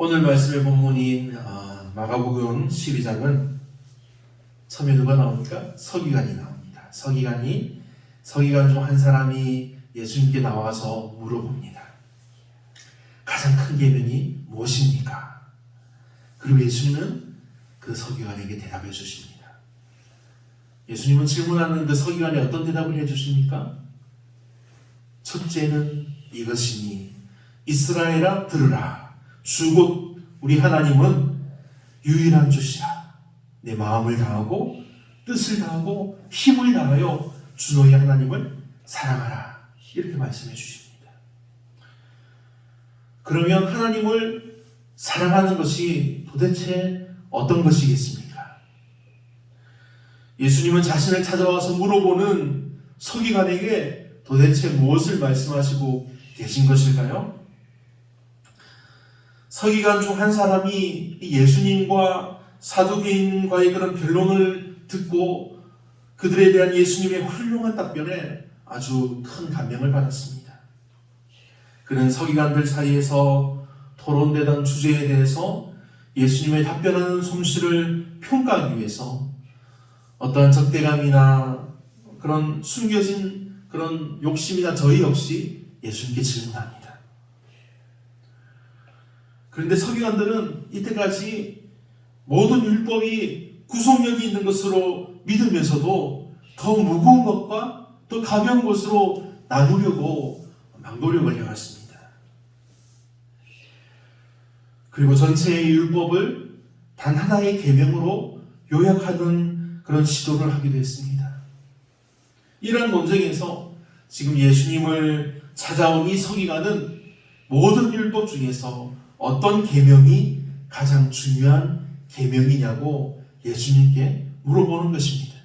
오늘 말씀의 본문인 마가복음 12장은 처음에 누가 나옵니까? 서기관이 나옵니다. 서기관 중 한 사람이 예수님께 나와서 물어봅니다. 가장 큰 계명이 무엇입니까? 그리고 예수님은 그 서기관에게 대답해 주십니다. 예수님은 질문하는 그 서기관에 어떤 대답을 해 주십니까? 첫째는 이것이니 이스라엘아 들으라. 주 곧 우리 하나님은 유일한 주시라. 내 마음을 다하고 뜻을 다하고 힘을 다하여 주 너희 하나님을 사랑하라. 이렇게 말씀해 주십니다. 그러면 하나님을 사랑하는 것이 도대체 어떤 것이겠습니까? 예수님은 자신을 찾아와서 물어보는 서기관에게 도대체 무엇을 말씀하시고 계신 것일까요? 서기관 중 한 사람이 예수님과 사두개인과의 그런 변론을 듣고 그들에 대한 예수님의 훌륭한 답변에 아주 큰 감명을 받았습니다. 그는 서기관들 사이에서 토론되던 주제에 대해서 예수님의 답변하는 솜씨를 평가하기 위해서 어떠한 적대감이나 그런 숨겨진 그런 욕심이나 저의 없이 예수님께 질문합니다. 그런데 서기관들은 이때까지 모든 율법이 구속력이 있는 것으로 믿으면서도 더 무거운 것과 더 가벼운 것으로 나누려고 막 노력을 해왔습니다. 그리고 전체의 율법을 단 하나의 계명으로 요약하는 그런 시도를 하기도 했습니다. 이러한 논쟁에서 지금 예수님을 찾아온 이 서기관은 모든 율법 중에서 어떤 계명이 가장 중요한 계명이냐고 예수님께 물어보는 것입니다.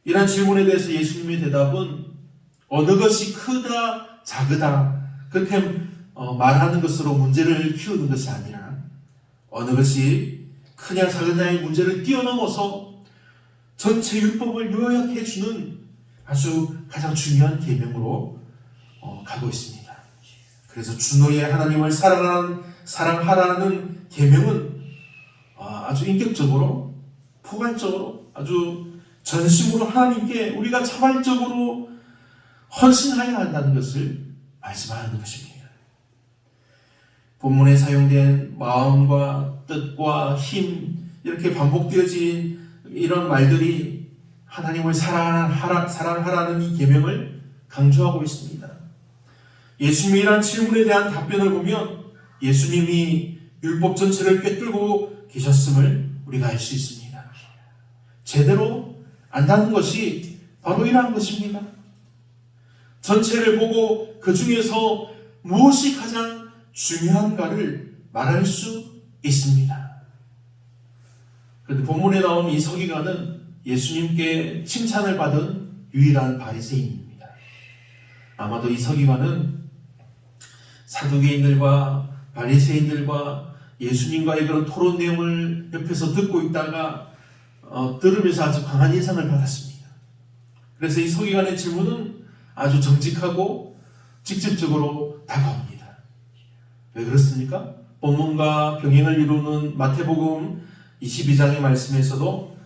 이러한 질문에 대해서 예수님의 대답은 어느 것이 크다 작으다 그렇게 말하는 것으로 문제를 키우는 것이 아니라 어느 것이 크냐 작으냐의 문제를 뛰어넘어서 전체 율법을 요약해 주는 아주 가장 중요한 계명으로 가고 있습니다. 그래서 주 너희 하나님을 사랑하라는 계명은 아주 인격적으로 포괄적으로 아주 전심으로 하나님께 우리가 자발적으로 헌신하여야 한다는 것을 말씀하는 것입니다. 본문에 사용된 마음과 뜻과 힘 이렇게 반복되어진 이런 말들이 하나님을 사랑하라는 이 계명을 강조하고 있습니다. 예수님이 이러한 질문에 대한 답변을 보면 예수님이 율법 전체를 꿰뚫고 계셨음을 우리가 알 수 있습니다. 제대로 안다는 것이 바로 이러한 것입니다. 전체를 보고 그 중에서 무엇이 가장 중요한가를 말할 수 있습니다. 그런데 본문에 나온 이 서기관은 예수님께 칭찬을 받은 유일한 바리새인입니다. 아마도 이 서기관은 사두개인들과 바리새인들과 예수님과의 그런 토론 내용을 옆에서 듣고 있다가 들으면서 아주 강한 인상을 받았습니다. 그래서 이 서기관의 질문은 아주 정직하고 직접적으로 다가옵니다. 왜 그렇습니까? 본문과 병행을 이루는 마태복음 22장의 말씀에서도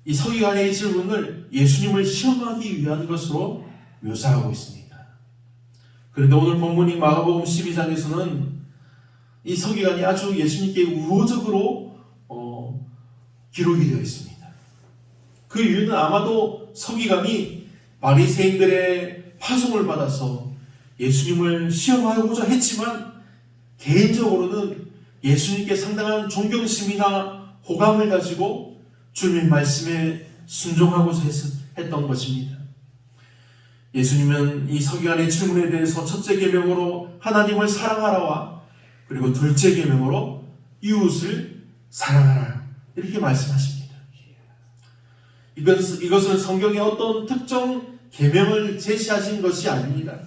이 서기관의 질문을 예수님을 시험하기 위한 것으로 묘사하고 있습니다. 그런데 오늘 본문인 마가복음 12장에서는 이 서기관이 아주 예수님께 우호적으로 기록이 되어 있습니다. 그 이유는 아마도 서기관이 바리새인들의 파송을 받아서 예수님을 시험하고자 했지만 개인적으로는 예수님께 상당한 존경심이나 호감을 가지고 주님의 말씀에 순종하고자 했던 것입니다. 예수님은 이 서기관의 질문에 대해서 첫째 계명으로 하나님을 사랑하라와 그리고 둘째 계명으로 이웃을 사랑하라 이렇게 말씀하십니다. 이것은 성경의 어떤 특정 계명을 제시하신 것이 아닙니다.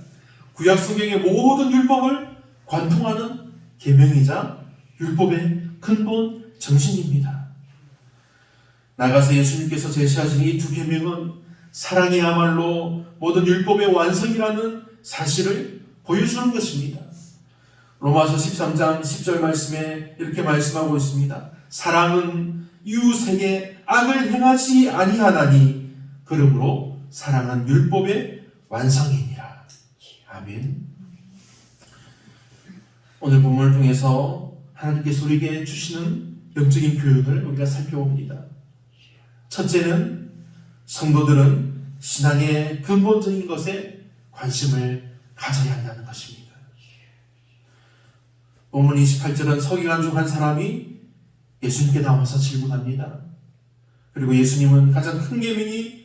구약 성경의 모든 율법을 관통하는 계명이자 율법의 근본 정신입니다. 나가서 예수님께서 제시하신 이 두 계명은 사랑이야말로 모든 율법의 완성이라는 사실을 보여주는 것입니다. 로마서 13장 10절 말씀에 이렇게 말씀하고 있습니다. 사랑은 이웃에게 악을 행하지 아니하나니 그러므로 사랑은 율법의 완성이니라. 아멘. 오늘 본문을 통해서 하나님께서 우리에게 주시는 영적인 교훈을 우리가 살펴봅니다. 첫째는 성도들은 신앙의 근본적인 것에 관심을 가져야 한다는 것입니다. 본문 28절은 서기관 중 한 사람이 예수님께 나와서 질문합니다. 그리고 예수님은 가장 큰 계명이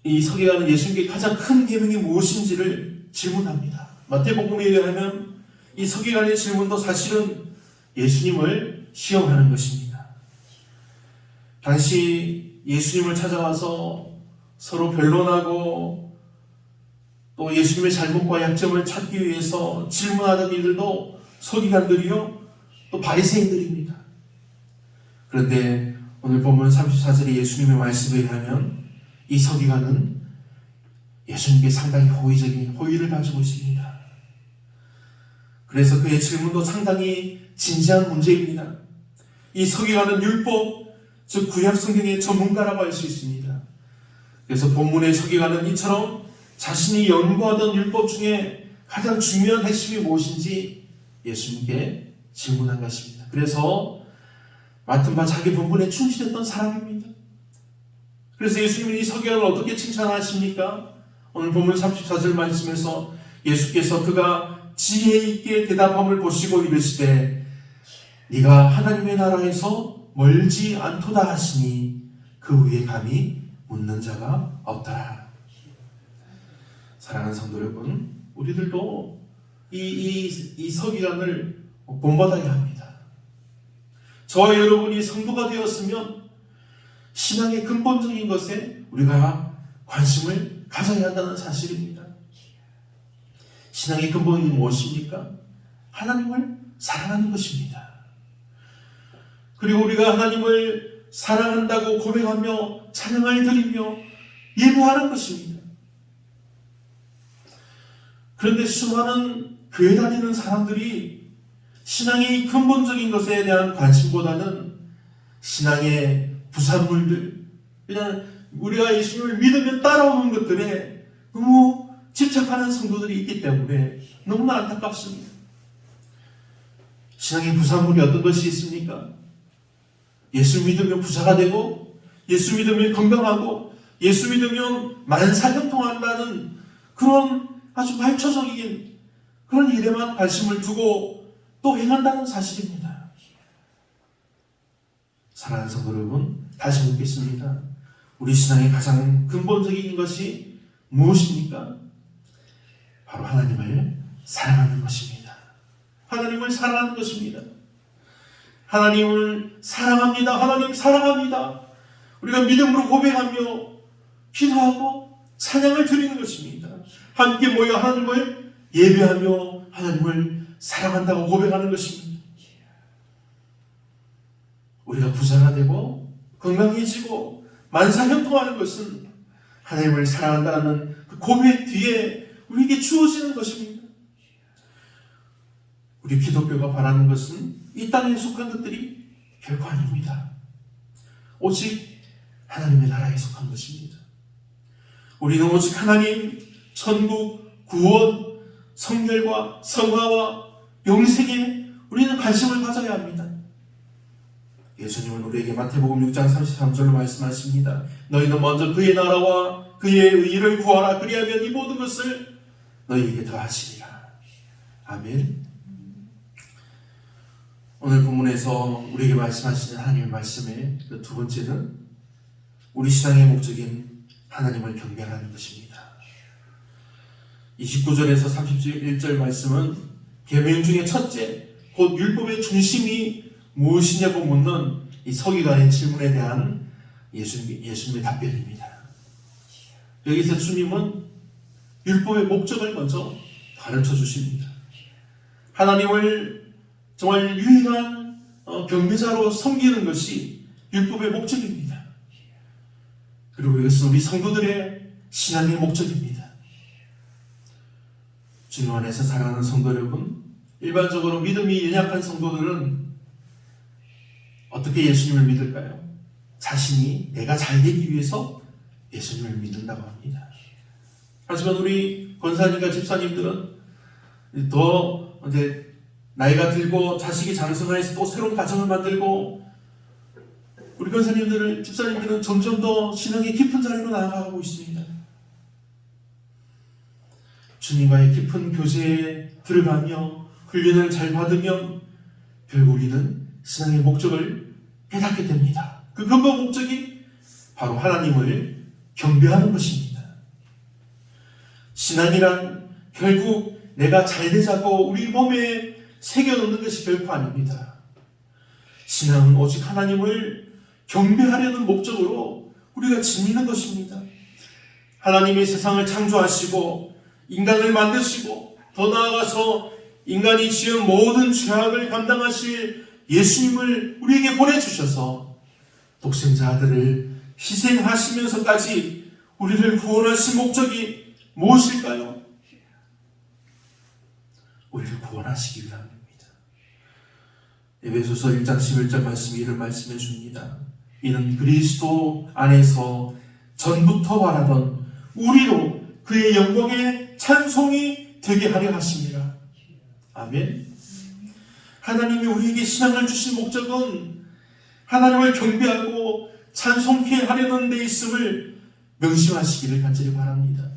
이 서기관은 예수님께 가장 큰 계명이 무엇인지를 질문합니다. 마태복음에 의하면 이 서기관의 질문도 사실은 예수님을 시험하는 것입니다. 당시 예수님을 찾아와서 서로 변론하고 또 예수님의 잘못과 약점을 찾기 위해서 질문하던 이들도 서기관들이요 또 바리새인들입니다. 그런데 오늘 본문 34절에 예수님의 말씀에 의하면 이 서기관은 예수님께 상당히 호의를 가지고 있습니다. 그래서 그의 질문도 상당히 진지한 문제입니다. 이 서기관은 율법, 즉 구약 성경의 전문가라고 할 수 있습니다. 그래서 본문의 서기관은 이처럼 자신이 연구하던 율법 중에 가장 중요한 핵심이 무엇인지 예수님께 질문한 것입니다. 그래서 맡은 바 자기 본분에 충실했던 사람입니다. 그래서 예수님이 이 서기관을 어떻게 칭찬하십니까? 오늘 본문 34절 말씀에서 예수께서 그가 지혜 있게 대답함을 보시고 이르시되 네가 하나님의 나라에서 멀지 않도다 하시니 그 위에 감히 묻는 자가 없더라. 사랑하는 성도 여러분, 우리들도 이 서기관을 본받아야 합니다. 저와 여러분이 성도가 되었으면 신앙의 근본적인 것에 우리가 관심을 가져야 한다는 사실입니다. 신앙의 근본이 무엇입니까? 하나님을 사랑하는 것입니다. 그리고 우리가 하나님을 사랑한다고 고백하며 찬양을 드리며 예배하는 것입니다. 그런데 수많은 교회 다니는 사람들이 신앙의 근본적인 것에 대한 관심보다는 신앙의 부산물들, 그냥 우리가 예수님을 믿으면 따라오는 것들에 너무 집착하는 성도들이 있기 때문에 너무나 안타깝습니다. 신앙의 부산물이 어떤 것이 있습니까? 예수 믿으면 부자가 되고, 예수 믿으면 건강하고, 예수 믿으면 만사형통한다는 그런 아주 말초적인 그런 일에만 관심을 두고 또 행한다는 사실입니다. 사랑하는 성도 여러분, 다시 묻겠습니다. 우리 신앙의 가장 근본적인 것이 무엇입니까? 바로 하나님을 사랑하는 것입니다. 하나님을 사랑하는 것입니다. 하나님을 사랑합니다. 하나님 사랑합니다. 우리가 믿음으로 고백하며 기도하고 찬양을 드리는 것입니다. 함께 모여 하나님을 예배하며 하나님을 사랑한다고 고백하는 것입니다. 우리가 부자가 되고 건강해지고 만사형통하는 것은 하나님을 사랑한다는 그 고백 뒤에 우리에게 주어지는 것입니다. 우리 기독교가 바라는 것은 이 땅에 속한 것들이 결코 아닙니다. 오직 하나님의 나라에 속한 것입니다. 우리는 오직 하나님, 천국, 구원, 성결과 성화와 영생에 우리는 관심을 가져야 합니다. 예수님은 우리에게 마태복음 6장 33절로 말씀하십니다. 너희는 먼저 그의 나라와 그의 의를 구하라. 그리하면 이 모든 것을 너희에게 더하시리라. 아멘. 오늘 본문에서 우리에게 말씀하시는 하나님의 말씀의 그 두 번째는 우리 신앙의 목적인 하나님을 경배하는 것입니다. 29절에서 31절 말씀은 계명 중에 첫째, 곧 율법의 중심이 무엇이냐고 묻는 이 서기관의 질문에 대한 예수님의 답변입니다. 여기서 주님은 율법의 목적을 먼저 가르쳐 주십니다. 하나님을 정말 유일한 경배자로 섬기는 것이 율법의 목적입니다. 그리고 이것은 우리 성도들의 신앙의 목적입니다. 주님 안에서 사랑하는 성도 여러분, 일반적으로 믿음이 연약한 성도들은 어떻게 예수님을 믿을까요? 자신이 내가 잘 되기 위해서 예수님을 믿는다고 합니다. 하지만 우리 권사님과 집사님들은 더 이제 나이가 들고 자식이 장성해서 또 새로운 가정을 만들고, 우리 권사님들은, 집사님들은 점점 더 신앙의 깊은 자리로 나아가고 있습니다. 주님과의 깊은 교제에 들어가며 훈련을 잘 받으면 결국 우리는 신앙의 목적을 깨닫게 됩니다. 그 근본 목적이 바로 하나님을 경배하는 것입니다. 신앙이란 결국 내가 잘 되자고 우리 몸에 새겨놓는 것이 결코 아닙니다. 신앙은 오직 하나님을 경배하려는 목적으로 우리가 지니는 것입니다. 하나님이 세상을 창조하시고 인간을 만드시고 더 나아가서 인간이 지은 모든 죄악을 감당하실 예수님을 우리에게 보내주셔서 독생자 아들을 희생하시면서까지 우리를 구원하신 목적이 무엇일까요? 우리를 구원하시기 위함입니다. 에베소서 1장 11절 말씀이 이런 말씀해 줍니다. 이는 그리스도 안에서 전부터 바라던 우리로 그의 영광의 찬송이 되게 하려 하십니다. 아멘. 하나님이 우리에게 신앙을 주신 목적은 하나님을 경배하고 찬송케 하려는 데 있음을 명심하시기를 간절히 바랍니다.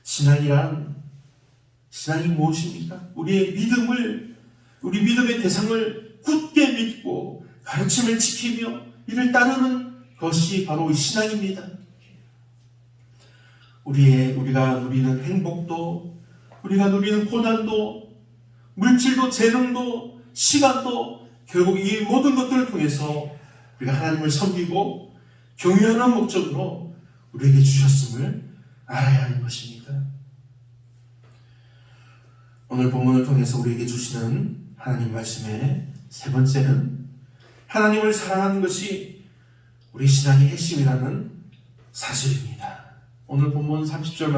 신앙이 무엇입니까? 우리 믿음의 대상을 굳게 믿고 가르침을 지키며 이를 따르는 것이 바로 신앙입니다. 우리가 누리는 행복도, 우리가 누리는 고난도, 물질도, 재능도, 시간도 결국 이 모든 것들을 통해서 우리가 하나님을 섬기고 경외하는 목적으로 우리에게 주셨음을 알아야 하는 것입니다. 오늘 본문을 통해서 우리에게 주시는 하나님 말씀의 세 번째는 하나님을 사랑하는 것이 우리 신앙의 핵심이라는 사실입니다. 오늘 본문 30절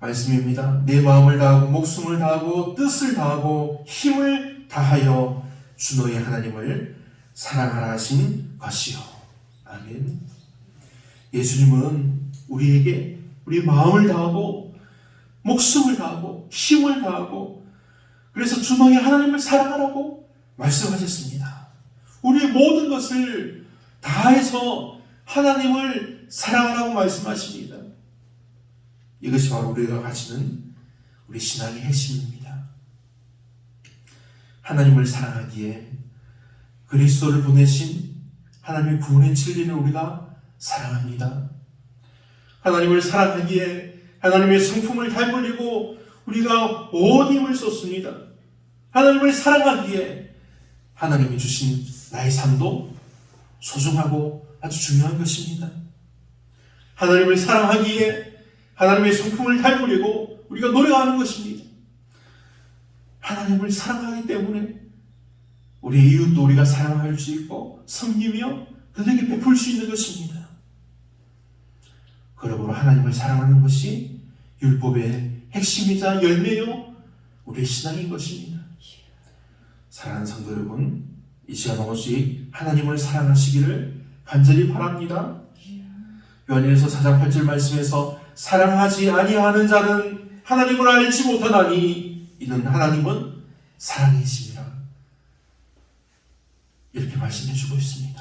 말씀입니다. 내 마음을 다하고 목숨을 다하고 뜻을 다하고 힘을 다하여 주 너의 하나님을 사랑하라 하신 것이요. 아멘. 예수님은 우리에게 우리 마음을 다하고 목숨을 다하고 힘을 다하고 그래서 주 너의 하나님을 사랑하라고 말씀하셨습니다. 우리의 모든 것을 다해서 하나님을 사랑하라고 말씀하십니다. 이것이 바로 우리가 가지는 우리 신앙의 핵심입니다. 하나님을 사랑하기에 그리스도를 보내신 하나님의 구원의 진리를 우리가 사랑합니다. 하나님을 사랑하기에 하나님의 성품을 닮으려고 우리가 온 힘을 쏟습니다. 하나님을 사랑하기에 하나님이 주신 나의 삶도 소중하고 아주 중요한 것입니다. 하나님을 사랑하기에 하나님의 성품을 닮으려고 우리가 노력하는 것입니다. 하나님을 사랑하기 때문에 우리 이웃도 우리가 사랑할 수 있고 섬기며 그들에게 베풀 수 있는 것입니다. 그러므로 하나님을 사랑하는 것이 율법의 핵심이자 열매요 우리의 신앙인 것입니다. 사랑하는 성도 여러분, 이 시간 오직 하나님을 사랑하시기를 간절히 바랍니다. 요한일서 4장 8절 말씀에서 사랑하지 아니하는 자는 하나님을 알지 못하나니 이는 하나님은 사랑이십니다. 이렇게 말씀해 주고 있습니다.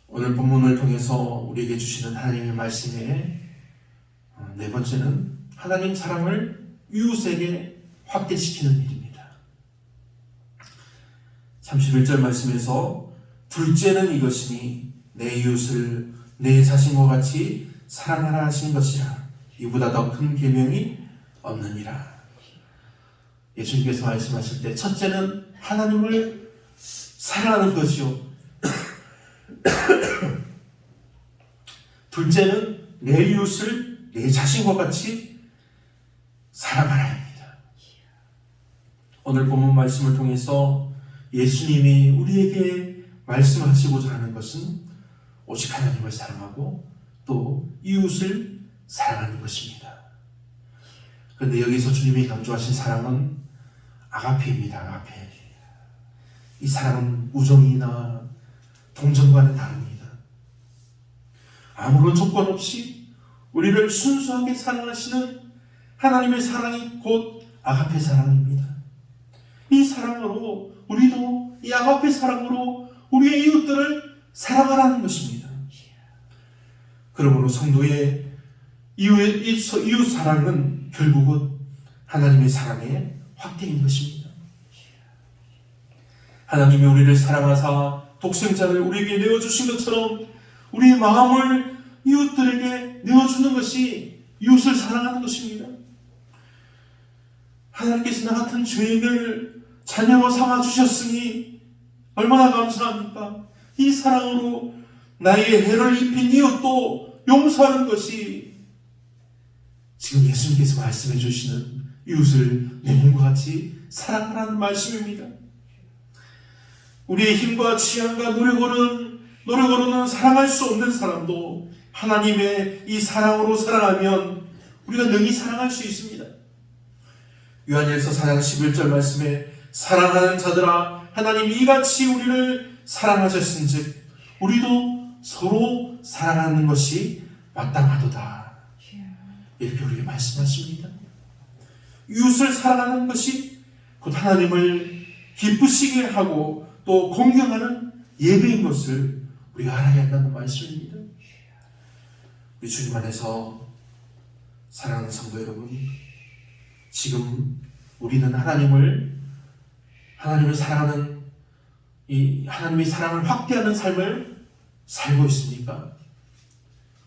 오늘 본문을 통해서 우리에게 주시는 하나님의 말씀의 네 번째는 하나님 사랑을 이웃에게 확대시키는 일입니다. 31절 말씀에서 둘째는 이것이니 내 이웃을 내 자신과 같이 사랑하라 하신 것이라 이보다 더 큰 계명이 없느니라. 예수님께서 말씀하실 때 첫째는 하나님을 사랑하는 것이요 둘째는 내 이웃을 내 자신과 같이 사랑하라입니다. 오늘 본문 말씀을 통해서 예수님이 우리에게 말씀하시고자 하는 것은 오직 하나님을 사랑하고 또 이웃을 사랑하는 것입니다. 그런데 여기서 주님이 강조하신 사랑은 아가페입니다. 아가페. 이 사랑은 우정이나 동정과는 다릅니다. 아무런 조건 없이 우리를 순수하게 사랑하시는 하나님의 사랑이 곧 아가페 사랑입니다. 이 사랑으로 우리도 이 아가페 사랑으로 우리의 이웃들을 사랑하라는 것입니다. 그러므로 성도의 이웃 사랑은 결국은 하나님의 사랑의 확대인 것입니다. 하나님이 우리를 사랑하사 독생자를 우리에게 내어주신 것처럼 우리의 마음을 이웃들에게 내어주는 것이 이웃을 사랑하는 것입니다. 하나님께서 나 같은 죄인을 자녀로 삼아주셨으니 얼마나 감사합니까? 이 사랑으로 나의 해를 입힌 이웃도 용서하는 것이 지금 예수님께서 말씀해 주시는 이웃을 내 몸과 같이 사랑하라는 말씀입니다. 우리의 힘과 취향과 노력으로는 사랑할 수 없는 사람도 하나님의 이 사랑으로 사랑하면 우리가 능히 사랑할 수 있습니다. 요한일서 4장 11절 말씀에 사랑하는 자들아 하나님이 이같이 우리를 사랑하셨은즉 우리도 서로 사랑하는 것이 마땅하도다. 이렇게 우리에게 말씀하십니다. 이웃을 사랑하는 것이 곧 하나님을 기쁘시게 하고 또 공경하는 예배인 것을 우리가 알아야 한다는 말씀입니다. 우리 주님 안에서 사랑하는 성도 여러분, 지금 우리는 하나님을 사랑하는 이 하나님의 사랑을 확대하는 삶을 살고 있습니까?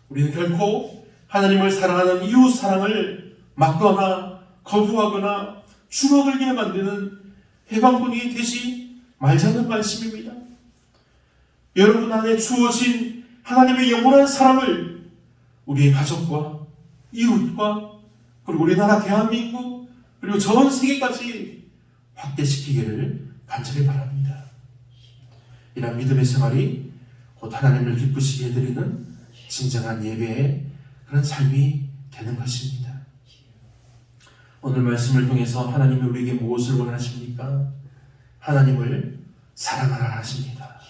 우리는 결코 하나님을 사랑하는 이웃 사랑을 막거나 거부하거나 주먹을게 만드는 해방군이 되지 말자는 말씀입니다. 여러분 안에 주어진 하나님의 영원한 사랑을 우리의 가족과 이웃과 그리고 우리나라 대한민국 그리고 전 세계까지 확대시키기를 간절히 바랍니다. 이런 믿음의 생활이 곧 하나님을 기쁘시게 해드리는 진정한 예배의 그런 삶이 되는 것입니다. 오늘 말씀을 통해서 하나님이 우리에게 무엇을 원하십니까? 하나님을 사랑하라 하십니다.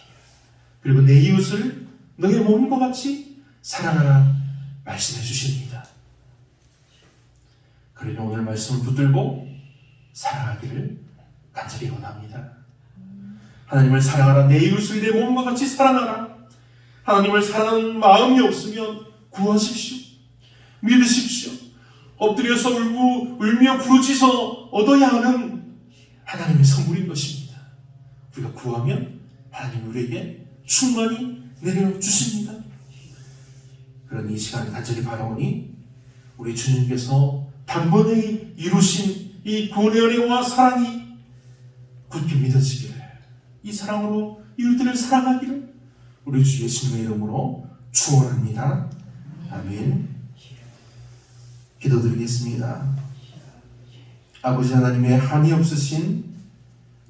그리고 내 이웃을 너의 몸과 같이 사랑하라 말씀해 주십니다. 그러니 오늘 말씀을 붙들고 살아가기를 간절히 원합니다. 하나님을 사랑하라. 내 이웃을 내 몸과 같이 사랑하라. 하나님을 사랑하는 마음이 없으면 구하십시오. 믿으십시오. 엎드려서 울며 부르짖어 얻어야 하는 하나님의 선물인 것입니다. 우리가 구하면 하나님 우리에게 충만히 내려주십니다. 그런 이 시간 간절히 바라오니 우리 주님께서 단번에 이루신 이 구원의 은혜와 사랑이 굳게 믿어지기를, 이 사랑으로 이웃들을 사랑하기를 우리 주 예수님의 이름으로 축원합니다. 아멘. 기도드리겠습니다. 아버지 하나님의 한이 없으신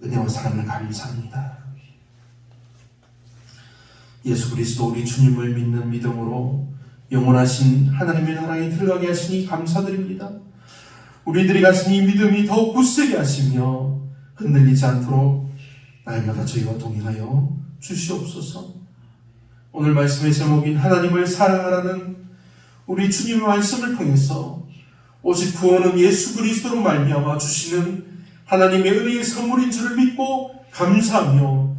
은혜와 사랑을 감사합니다. 예수 그리스도 우리 주님을 믿는 믿음으로 영원하신 하나님의 나라에 들어가게 하시니 감사드립니다. 우리들이 가진 이 믿음이 더욱 굳세게 하시며 흔들리지 않도록 날마다 저희와 동행하여 주시옵소서. 오늘 말씀의 제목인 하나님을 사랑하라는 우리 주님의 말씀을 통해서 오직 구원은 예수 그리스도로 말미암아 주시는 하나님의 은혜의 선물인 줄을 믿고 감사하며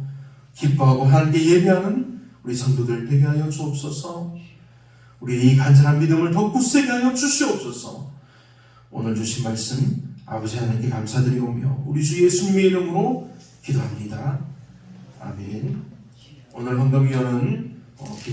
기뻐하고 하나님께 예배하는 우리 성도들 되게 하여 주옵소서. 우리의 이 간절한 믿음을 더 굳세게 하여 주시옵소서. 오늘 주신 말씀 아버지 하나님께 감사드리오며 우리 주 예수님의 이름으로 기도합니다. 아멘. 오늘 헌금위원은 김